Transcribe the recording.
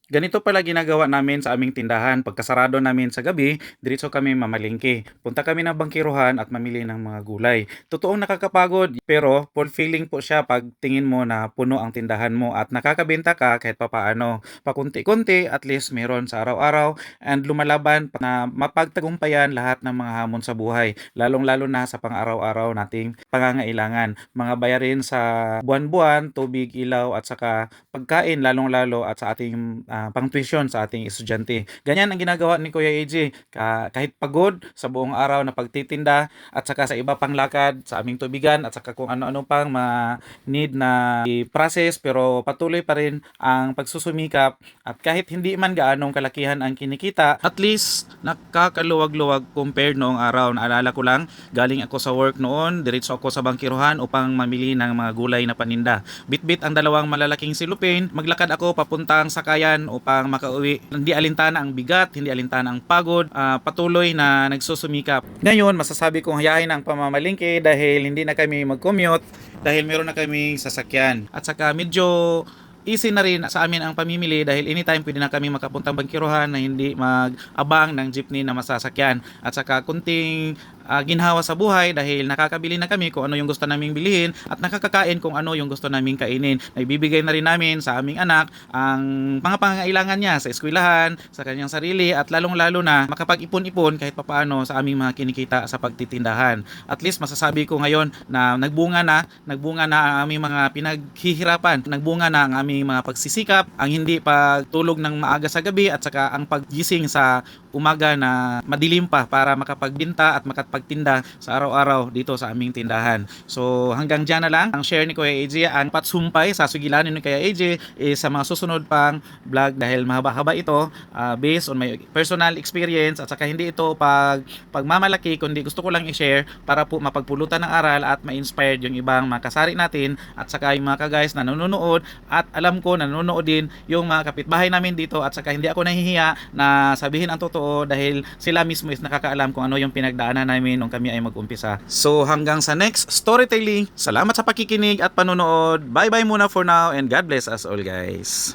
Ganito pala ginagawa namin sa aming tindahan. Pagkasarado namin sa gabi, diretso kami mamalengke. Punta kami ng bangkiruhan at mamili ng mga gulay. Totoong nakakapagod, pero fulfilling po siya pag tingin mo na puno ang tindahan mo at nakakabenta ka kahit papaano. Pakunti-kunti, at least meron sa araw-araw and lumalaban na mapagtagumpayan lahat ng mga hamon sa buhay. Lalong-lalo na sa pang-araw-araw nating pangangailangan. Mga bayarin sa buwan-buwan, tubig, ilaw at saka pagkain lalong-lalo at sa ating pang-tuition sa ating estudyante. Ganyan ang ginagawa ni Kuya AJ. Kahit pagod sa buong araw na pagtitinda at saka sa iba pang lakad sa aming tubigan at saka kung ano-ano pang need na i-process, pero patuloy pa rin ang pagsusumikap at kahit hindi man gaanong kalakihan ang kinikita, at least nakakaluwag-luwag compared noong araw. Naalala ko lang, galing ako sa work noon, diretso ako sa bangkiruhan upang mamili ng mga gulay na paninda. Bitbit ang dalawang malalaking silupin, maglakad ako papuntang sakayan upang makauwi. Hindi alintana ang bigat, hindi alintana ang pagod, patuloy na nagsusumikap. Ngayon, masasabi kong hayahin ang pamamalingke dahil hindi na kami mag-commute, dahil meron na kaming sasakyan. At saka medyo easy na rin sa amin ang pamimili dahil anytime pwede na kami makapuntang bangkiruhan na hindi mag-abang ng jeepney na masasakyan. At saka kunting ginhawa sa buhay dahil nakakabili na kami kung ano yung gusto naming bilihin at nakakakain kung ano yung gusto naming kainin. Naibibigay na rin namin sa aming anak ang mga pangangailangan niya sa eskwelahan, sa kanyang sarili at lalong-lalo na makapag-ipon-ipon kahit papaano sa aming mga kinikita sa pagtitindahan. At least masasabi ko ngayon na nagbunga na ang aming mga pinaghihirapan, nagbunga na ang aming mga pagsisikap, ang hindi pagtulog ng maaga sa gabi at saka ang paggising sa umaga na madilim pa para makapagbinta at makapagtinda sa araw-araw dito sa aming tindahan. So hanggang dyan na lang ang share ni Kuya AJ, ang patsumpay sa sugilanin ni Kuya AJ sa mga susunod pang vlog dahil mahaba-haba ito based on my personal experience at saka hindi ito pagmamalaki kundi gusto ko lang i-share para po mapagpulutan ng aral at ma-inspired yung ibang mga kasari natin at saka yung mga ka-guys na nanonood at alam ko nanonood din yung mga kapitbahay namin dito at saka hindi ako nahihiya na sabihin ang totoo dahil sila mismo is nakakaalam kung ano yung pinagdaanan namin nung kami ay mag-umpisa. So hanggang sa next storytelling, salamat sa pakikinig at panonood. Bye bye muna for now and God bless us all guys.